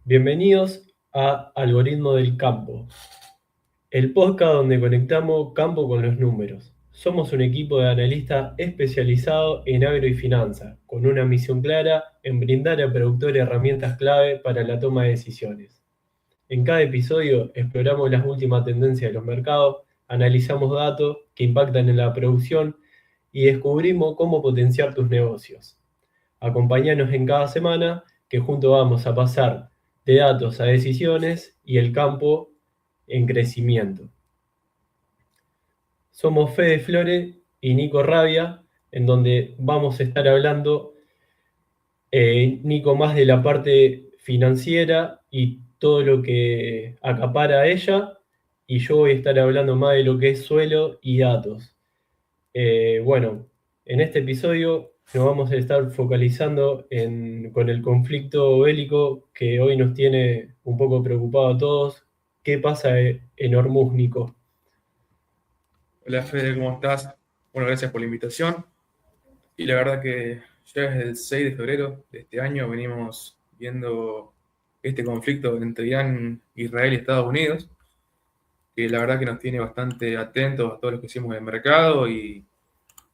Bienvenidos a Algoritmo del Campo, el podcast donde conectamos campo con los números. Somos un equipo de analistas especializado en agro y finanzas, con una misión clara en brindar al productor herramientas clave para la toma de decisiones. En cada episodio exploramos las últimas tendencias de los mercados, analizamos datos que impactan en la producción y descubrimos cómo potenciar tus negocios. Acompáñanos en cada semana que juntos vamos a pasar de datos a decisiones y el campo en crecimiento. Somos Fede Flores y Nico Rabia, en donde vamos a estar hablando, Nico, más de la parte financiera y todo lo que acapara a ella, y yo voy a estar hablando más de lo que es suelo y datos. Bueno, en este episodio nos vamos a estar focalizando con el conflicto bélico que hoy nos tiene un poco preocupados a todos. ¿Qué pasa en Hormuz, Nico? Hola Fede, ¿cómo estás? Bueno, gracias por la invitación. Y la verdad que ya desde el 6 de febrero de este año venimos viendo este conflicto entre Irán, Israel y Estados Unidos, que la verdad que nos tiene bastante atentos a todo lo que hicimos en el mercado y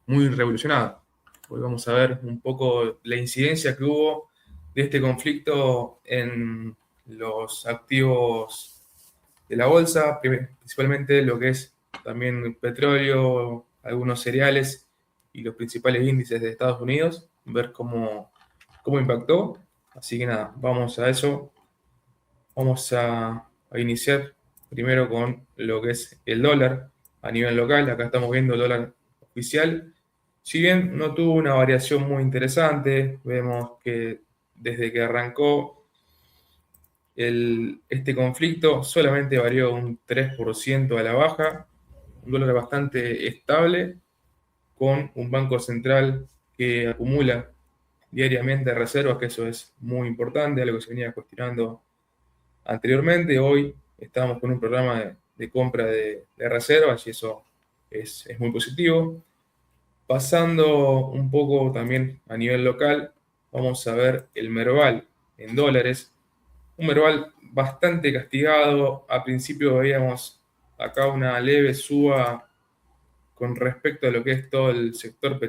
muy revolucionados. Hoy vamos a ver un poco la incidencia que hubo de este conflicto en los activos de la bolsa, principalmente lo que es también petróleo, algunos cereales y los principales índices de Estados Unidos, ver cómo impactó. Así que nada, vamos a eso. Vamos a iniciar primero con lo que es el dólar a nivel local. Acá estamos viendo el dólar oficial. Si bien no tuvo una variación muy interesante, vemos que desde que arrancó este conflicto solamente varió un 3% a la baja, un dólar bastante estable, con un banco central que acumula diariamente reservas, que eso es muy importante, algo que se venía cuestionando anteriormente. Hoy estamos con un programa de compra de reservas y eso es muy positivo. Pasando un poco también a nivel local, vamos a ver el Merval en dólares. Un Merval bastante castigado. A principio veíamos acá una leve suba con respecto a lo que es todo el sector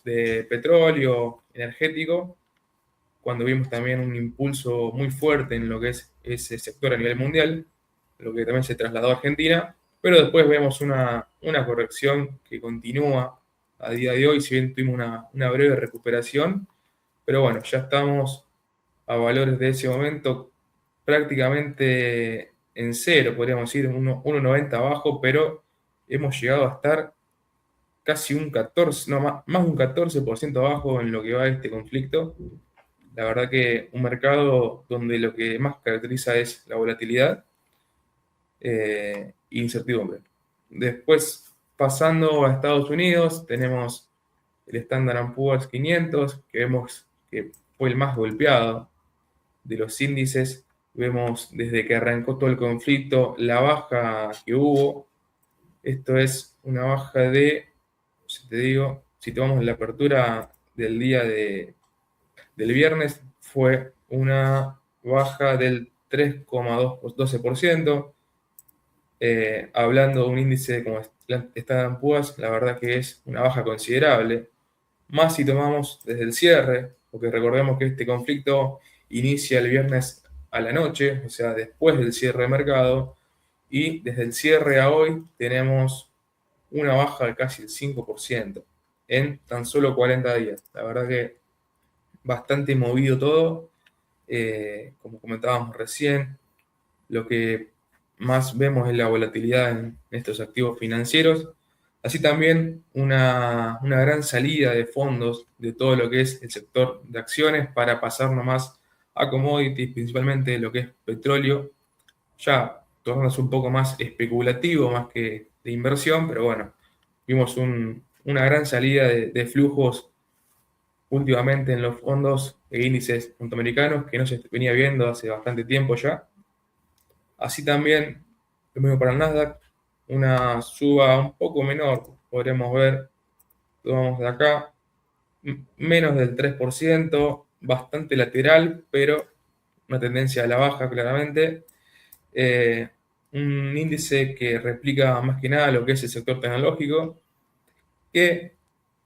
de petróleo energético, cuando vimos también un impulso muy fuerte en lo que es ese sector a nivel mundial, lo que también se trasladó a Argentina, pero después vemos una corrección que continúa a día de hoy, si bien tuvimos una breve recuperación, pero bueno, ya estamos a valores de ese momento prácticamente en cero, podríamos decir, 1,90 abajo, pero hemos llegado a estar casi un 14, no, más de un 14% abajo en lo que va este conflicto. La verdad que un mercado donde lo que más caracteriza es la volatilidad e incertidumbre. Después, pasando a Estados Unidos, tenemos el Standard Poor's 500, que vemos que fue el más golpeado de los índices. Vemos desde que arrancó todo el conflicto la baja que hubo. Esto es una baja de, si te digo, si tomamos la apertura del día del viernes, fue una baja del 3,12%. Hablando de un índice como Standard Poor's, la verdad que es una baja considerable. Más si tomamos desde el cierre, porque recordemos que este conflicto inicia el viernes a la noche, o sea, después del cierre de mercado, y desde el cierre a hoy tenemos una baja de casi el 5% en tan solo 40 días. La verdad que bastante movido todo. Como comentábamos recién, lo que más vemos es la volatilidad en estos activos financieros. Así también una gran salida de fondos de todo lo que es el sector de acciones para pasar nomás a commodities, principalmente lo que es petróleo, ya tornándose un poco más especulativo más que de inversión, pero bueno, vimos una gran salida de flujos últimamente en los fondos e índices norteamericanos que no se venía viendo hace bastante tiempo ya. Así también, lo mismo para el Nasdaq, una suba un poco menor, podremos ver, vamos de acá, menos del 3%, bastante lateral, pero una tendencia a la baja claramente. Eh, un índice que replica más que nada lo que es el sector tecnológico, que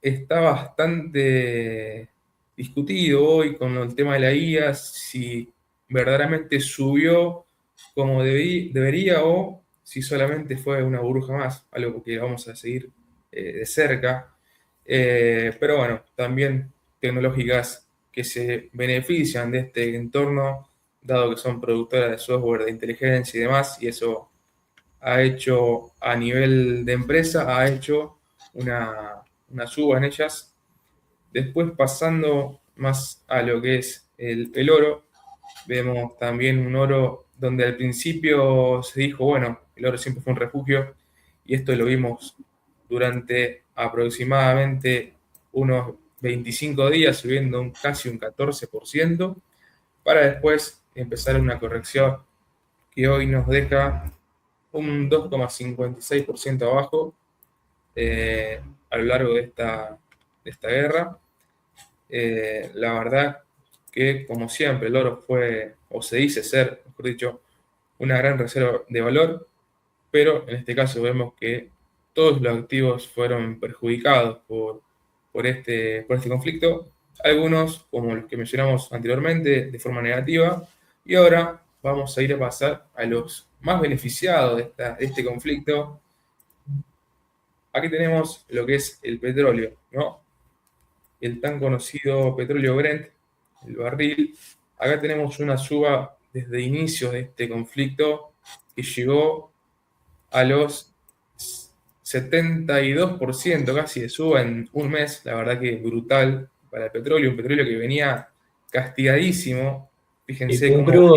está bastante discutido hoy con el tema de la IA, si verdaderamente subió como debería o si solamente fue una burbuja más, algo que vamos a seguir de cerca. Pero bueno, también tecnológicas que se benefician de este entorno, dado que son productoras de software de inteligencia y demás, y eso ha hecho a nivel de empresa, ha hecho una suba en ellas. Después pasando más a lo que es el oro, vemos también un oro donde al principio se dijo, bueno, el oro siempre fue un refugio, y esto lo vimos durante aproximadamente unos 25 días, subiendo casi un 14%, para después empezar una corrección que hoy nos deja un 2,56% abajo a lo largo de esta guerra. La verdad que, como siempre, el oro fue, o se dice ser, mejor dicho, una gran reserva de valor, pero en este caso vemos que todos los activos fueron perjudicados por este conflicto, algunos, como los que mencionamos anteriormente, de forma negativa, y ahora vamos a ir a pasar a los más beneficiados de este conflicto. Aquí tenemos lo que es el petróleo, ¿no? El tan conocido petróleo Brent, el barril. Acá tenemos una suba desde inicios de este conflicto que llegó a los 72% casi de suba en un mes. La verdad que brutal para el petróleo, un petróleo que venía castigadísimo. Y Fíjense cómo venía.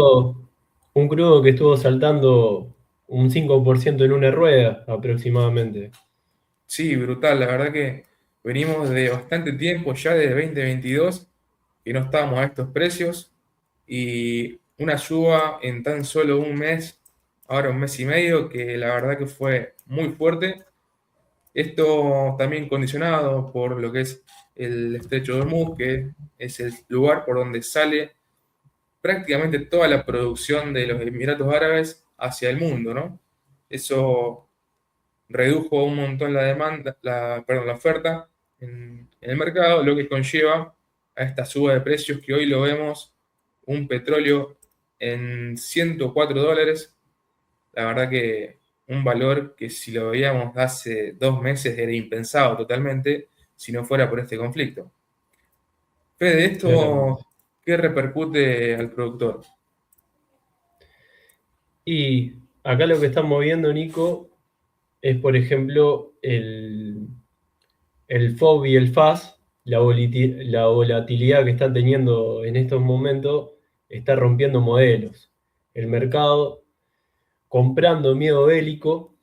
un crudo que estuvo saltando un 5% en una rueda aproximadamente. Sí, brutal. La verdad que venimos de bastante tiempo, ya desde 2022, que no estábamos a estos precios. Y una suba en tan solo un mes, ahora un mes y medio, que la verdad que fue muy fuerte. Esto también condicionado por lo que es el Estrecho de Hormuz, que es el lugar por donde sale prácticamente toda la producción de los Emiratos Árabes hacia el mundo, ¿no? Eso redujo un montón la demanda, perdón, la oferta en el mercado, lo que conlleva a esta suba de precios que hoy lo vemos, un petróleo en $104. La verdad que un valor que si lo veíamos hace 2 meses era impensado totalmente si no fuera por este conflicto. Fede, ¿esto Claramente. qué repercute al productor? Y acá lo que estamos viendo, Nico, es, por ejemplo, el FOB y el FAS, la volatilidad que están teniendo en estos momentos, está rompiendo modelos. El mercado comprando miedo bélico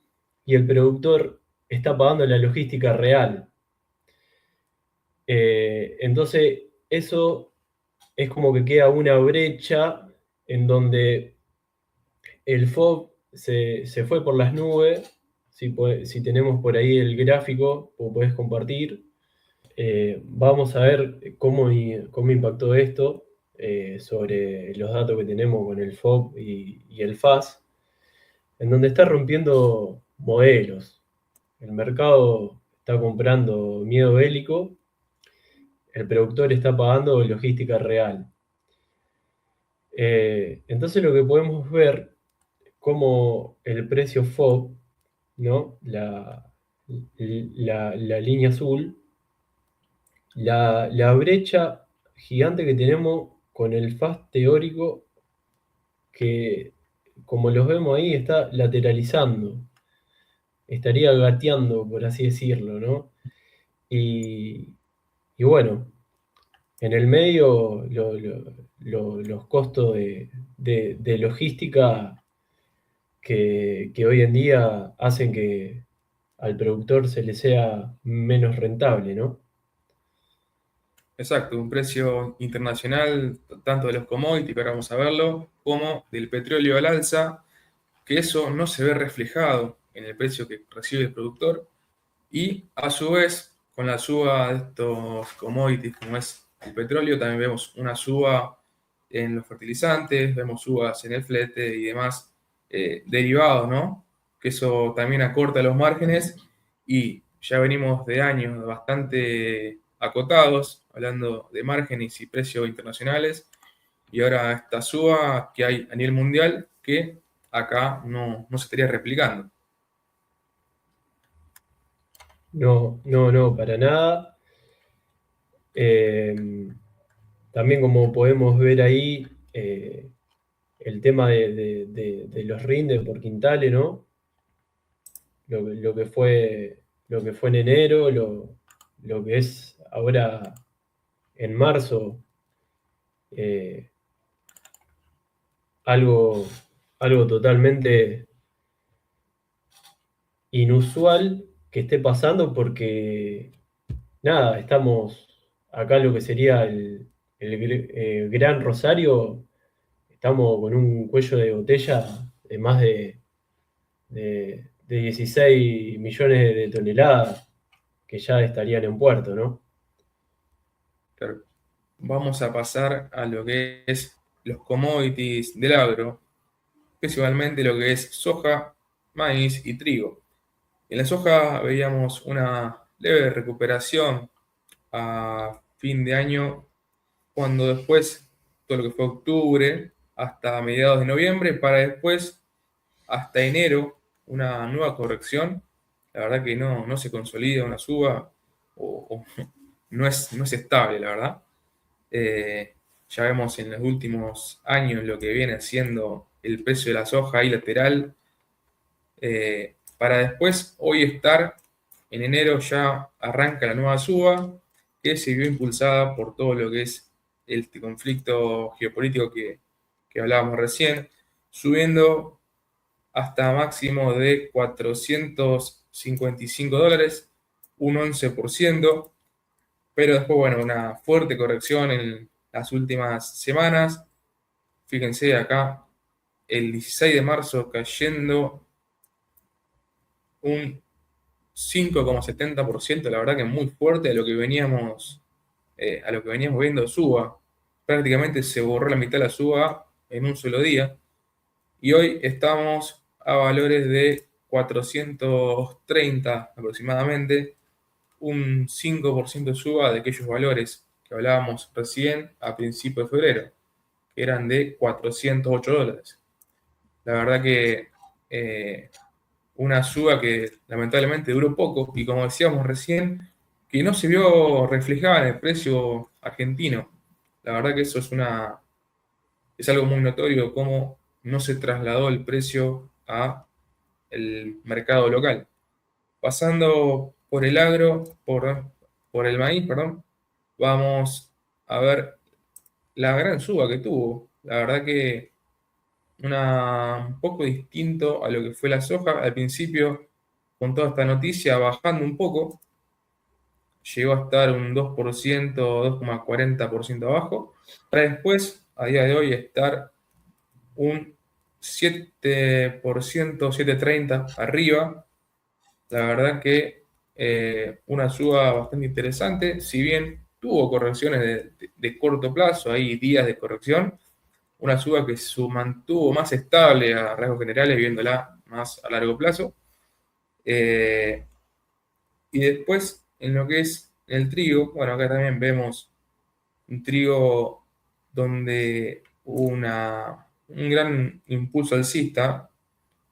y el productor está pagando la logística real. Entonces, eso es como que queda una brecha en donde el FOB se fue por las nubes. Si tenemos por ahí el gráfico, o podés compartir, vamos a ver cómo impactó esto sobre los datos que tenemos con el FOB y el FAS, en donde está rompiendo modelos. El mercado está comprando miedo bélico, el productor está pagando logística real. Entonces lo que podemos ver como el precio FOB, ¿no? La línea azul, la brecha gigante que tenemos con el FAST teórico, que como los vemos ahí, está lateralizando, estaría gateando, por así decirlo, ¿no? Y, y bueno, en el medio los costos de logística que hoy en día hacen que al productor se le sea menos rentable, ¿no? Exacto, un precio internacional, tanto de los commodities, que ahora vamos a verlo, como del petróleo al alza, que eso no se ve reflejado en el precio que recibe el productor, y a su vez, con la suba de estos commodities como es el petróleo, también vemos una suba en los fertilizantes, vemos subas en el flete y demás derivados, ¿no? Que eso también acorta los márgenes y ya venimos de años bastante acotados, hablando de márgenes y precios internacionales, y ahora esta suba que hay a nivel mundial que acá no se estaría replicando. No, no, no, para nada. Eh, También como podemos ver ahí, el tema de los rindes por quintales, ¿no? Lo que fue en enero, lo que es ahora en marzo, eh, algo, algo totalmente inusual que esté pasando porque, nada, estamos acá lo que sería el Gran Rosario, estamos con un cuello de botella de más de 16 millones de toneladas que ya estarían en puerto, ¿no? Claro. Vamos a pasar a lo que es los commodities del agro, principalmente lo que es soja, maíz y trigo. En la soja veíamos una leve recuperación a fin de año, cuando después todo lo que fue octubre hasta mediados de noviembre, para después hasta enero una nueva corrección. La verdad que no se consolida una suba o no es estable, la verdad. Ya vemos en los últimos años lo que viene siendo el precio de la soja ahí lateral, para después hoy estar en enero ya arranca la nueva suba que se vio impulsada por todo lo que es este conflicto geopolítico que hablábamos recién, subiendo hasta máximo de $455, un 11%, pero después, bueno, una fuerte corrección en las últimas semanas. Fíjense acá, el 16 de marzo cayendo un 5,70%, la verdad que muy fuerte a lo que veníamos viendo suba. Prácticamente se borró la mitad de la suba en un solo día. Y hoy estamos a valores de 430 aproximadamente, un 5% de suba de aquellos valores que hablábamos recién a principios de febrero, que eran de $408. La verdad que una suba que lamentablemente duró poco y como decíamos recién, que no se vio reflejada en el precio argentino. La verdad que eso es algo muy notorio, cómo no se trasladó el precio a el mercado local. Pasando por el agro, por el maíz, perdón, vamos a ver la gran suba que tuvo. La verdad que un poco distinto a lo que fue la soja. Al principio, con toda esta noticia, bajando un poco, llegó a estar un 2%, 2,40% abajo, para después, a día de hoy, estar un 7%, 7,30 arriba. La verdad que una suba bastante interesante, si bien tuvo correcciones de corto plazo, hay días de corrección, una suba que se mantuvo más estable a rasgos generales, viéndola más a largo plazo. Eh, y después, en lo que es el trigo, bueno, acá también vemos un trigo donde hubo un gran impulso alcista.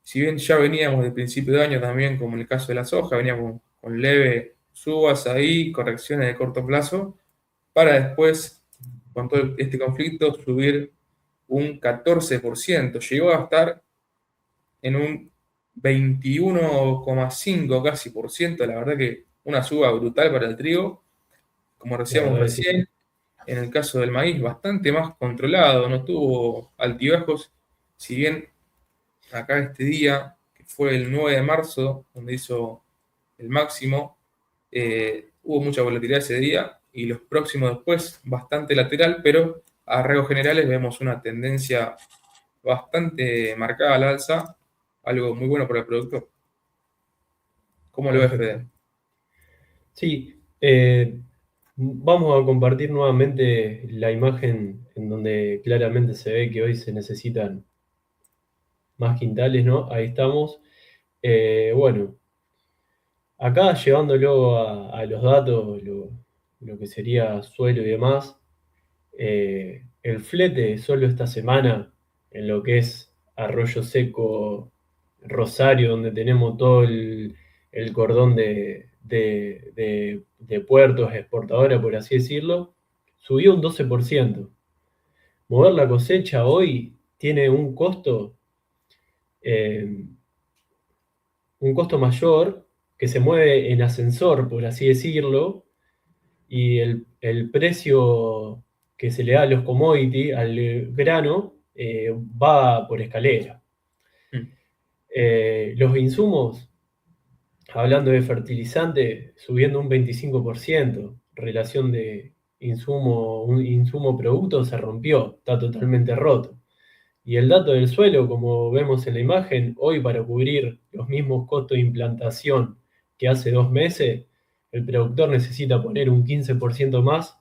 Si bien ya veníamos de principio de año también, como en el caso de la soja, veníamos con leve subas ahí, correcciones de corto plazo, para después, con todo este conflicto, subir un 14%. Llegó a estar en un 21,5 casi por ciento. La verdad que una suba brutal para el trigo, como La decíamos verdad que sí. recién. En el caso del maíz, bastante más controlado, no tuvo altibajos, si bien acá este día, que fue el 9 de marzo, donde hizo el máximo, hubo mucha volatilidad ese día y los próximos después bastante lateral, pero a rasgos generales vemos una tendencia bastante marcada al alza, algo muy bueno para el productor. ¿Cómo lo ves, Perfecto. Fede? Sí, Vamos a compartir nuevamente la imagen en donde claramente se ve que hoy se necesitan más quintales, ¿no? Ahí estamos. Bueno, acá llevándolo a los datos, lo que sería suelo y demás, el flete solo esta semana en lo que es Arroyo Seco, Rosario, donde tenemos todo el cordón de puertos exportadora, por así decirlo, subió un 12%. Mover la cosecha hoy tiene eh, un costo mayor que se mueve en ascensor, por así decirlo, y el precio que se le da a los commodities, al grano, va por escalera. Mm. Los insumos, hablando de fertilizante, subiendo un 25%, relación de un insumo-producto se rompió, está totalmente roto. Y el dato del suelo, como vemos en la imagen, hoy para cubrir los mismos costos de implantación que hace 2 meses, el productor necesita poner un 15% más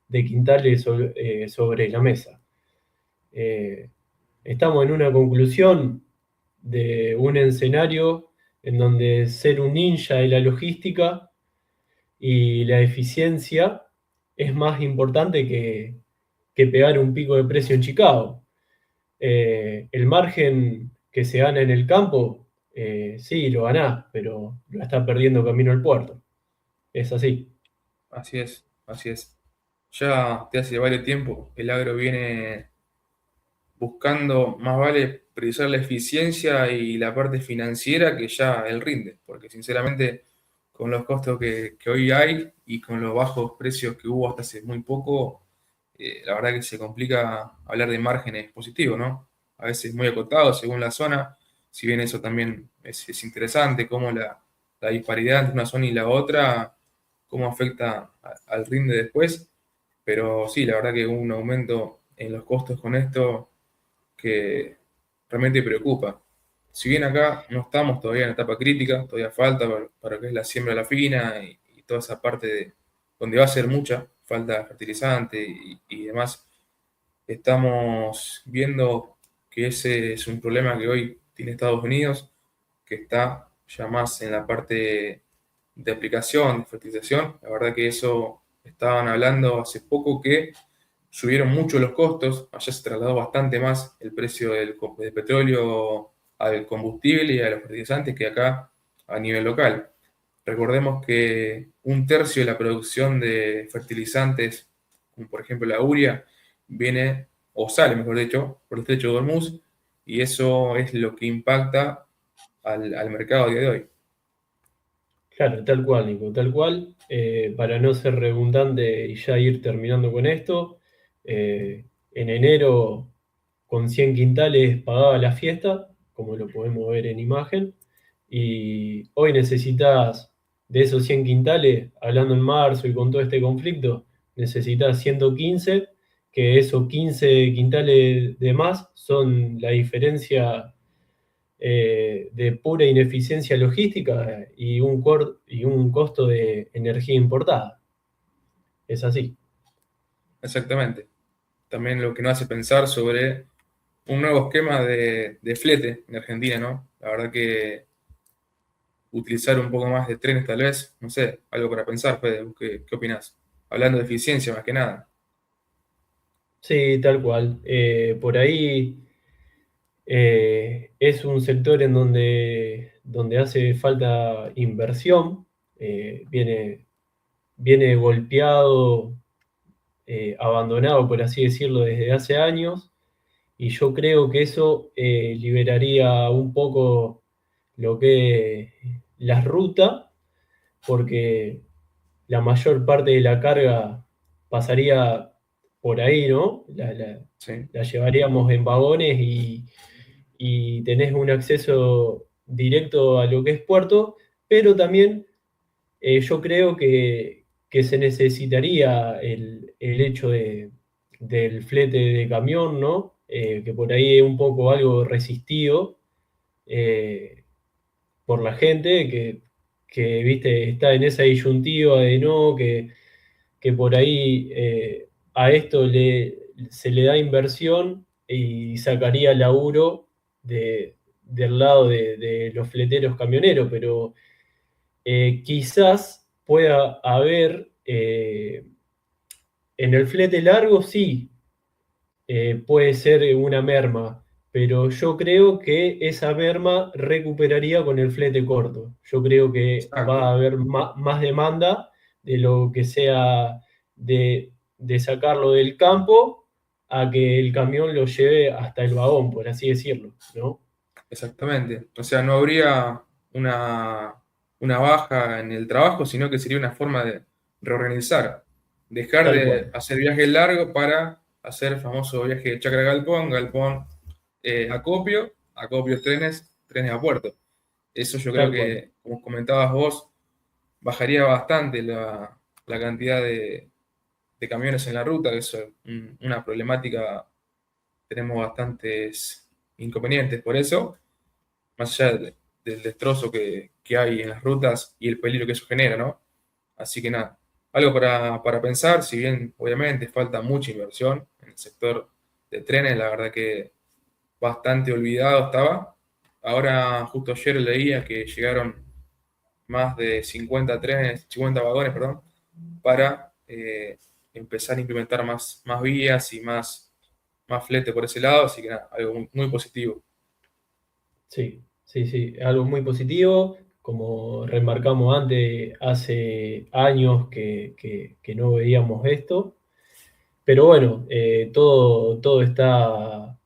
de quintales sobre la mesa. Eh, Estamos en una conclusión de un escenario en donde ser un ninja de la logística y la eficiencia es más importante que pegar un pico de precio en Chicago. El margen que se gana en el campo, sí, lo ganás, pero lo estás perdiendo camino al puerto. Es así. Así es, así es. Ya te hace varios tiempo el agro viene buscando, más vale priorizar la eficiencia y la parte financiera que ya el rinde, porque sinceramente con los costos que hoy hay y con los bajos precios que hubo hasta hace muy poco, la verdad que se complica hablar de márgenes positivos, ¿no? A veces muy acotados según la zona, si bien eso también es interesante, cómo la disparidad entre una zona y la otra, cómo afecta al rinde después, pero sí, la verdad que hubo un aumento en los costos con esto que realmente preocupa. Si bien acá no estamos todavía en la etapa crítica, todavía falta para que es la siembra de la fina y toda esa parte donde va a ser mucha falta de fertilizante y demás, estamos viendo que ese es un problema que hoy tiene Estados Unidos, que está ya más en la parte de aplicación, de fertilización. La verdad que eso estaban hablando hace poco que subieron mucho los costos, allá se trasladó bastante más el precio del petróleo al combustible y a los fertilizantes que acá a nivel local. Recordemos que un tercio de la producción de fertilizantes, como por ejemplo la urea, viene o sale, mejor dicho, por el estrecho de Hormuz, y eso es lo que impacta al mercado a día de hoy. Claro, tal cual, Nico, tal cual. Para no ser redundante y ya ir terminando con esto, en enero con 100 quintales pagaba la fiesta, como lo podemos ver en imagen, y hoy necesitas de esos 100 quintales, hablando en marzo y con todo este conflicto, necesitas 115, que esos 15 quintales de más son la diferencia de pura ineficiencia logística y un costo de energía importada. Es así. Exactamente. También lo que nos hace pensar sobre un nuevo esquema de flete en Argentina, ¿no? La verdad que utilizar un poco más de trenes tal vez, no sé, algo para pensar, Fede, ¿qué opinás? Hablando de eficiencia más que nada. Sí, tal cual. Por ahí es un sector en donde hace falta inversión. Viene golpeado, abandonado, por así decirlo, desde hace años. Y yo creo que eso liberaría un poco lo que es la ruta, porque la mayor parte de la carga pasaría por ahí, ¿no? Sí, La llevaríamos en vagones y tenés un acceso directo a lo que es puerto, pero también yo creo que se necesitaría el hecho del flete de camión, ¿no? Que por ahí es un poco algo resistido eh, por la gente viste, está en esa disyuntiva de no, que que por ahí a esto se le da inversión y sacaría laburo del lado de los fleteros camioneros, pero quizás pueda haber, en el flete largo sí, puede ser una merma, pero yo creo que esa merma recuperaría con el flete corto. Yo creo que va Exacto, a haber más demanda de lo que sea de sacarlo del campo a que el camión lo lleve hasta el vagón, por así decirlo, ¿no? exactamente. O sea, no habría una, una baja en el trabajo, sino que sería una forma de reorganizar. Dejar Tal de cual, hacer viajes largos para hacer el famoso viaje de Chacra a Galpón, Galpón Acopio, Acopio trenes, trenes a puerto. Eso yo creo tal cual. que, como comentabas vos, bajaría bastante la cantidad de camiones en la ruta, que eso es una problemática, tenemos bastantes inconvenientes por eso, más allá del destrozo que hay en las rutas y el peligro que eso genera, ¿no? Así que nada, algo para pensar, si bien obviamente falta mucha inversión en el sector de trenes, la verdad que bastante olvidado estaba. Ahora, justo ayer leía que llegaron más de 50 trenes, 50 vagones, perdón, para empezar a implementar más vías y más flete por ese lado, así que nada, algo muy positivo. Sí, sí, sí, algo muy positivo. Como remarcamos antes, hace años que no veíamos esto. Pero bueno, todo está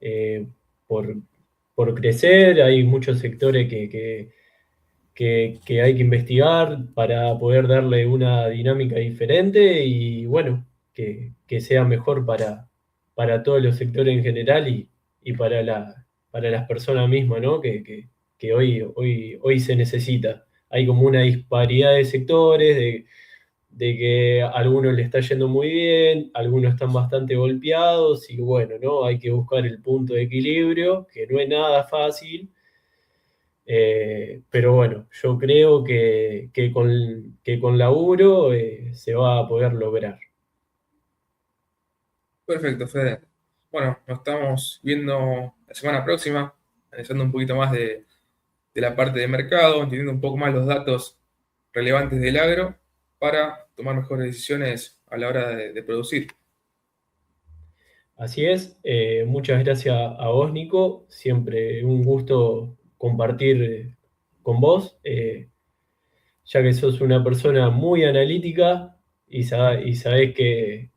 eh, por, por crecer, hay muchos sectores que hay que investigar para poder darle una dinámica diferente y bueno, que sea mejor para todos los sectores en general y para las personas mismas, ¿no? Que hoy se necesita. Hay como una disparidad de sectores, de que a algunos le está yendo muy bien, algunos están bastante golpeados y bueno, ¿no? Hay que buscar el punto de equilibrio, que no es nada fácil, pero bueno, yo creo que con laburo se va a poder lograr. Perfecto, Fede. Bueno, nos estamos viendo la semana próxima, analizando un poquito más de la parte de mercado, entendiendo un poco más los datos relevantes del agro para tomar mejores decisiones a la hora de producir. Así es, muchas gracias a vos, Nico, siempre un gusto compartir con vos, ya que sos una persona muy analítica y sabés que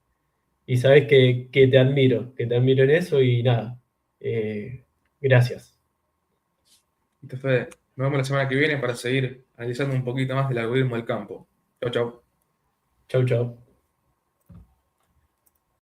te admiro en eso y nada, eh, gracias. Listo, Fede. Nos vemos la semana que viene para seguir analizando un poquito más del algoritmo del campo. Chau, chau. Chau, chau.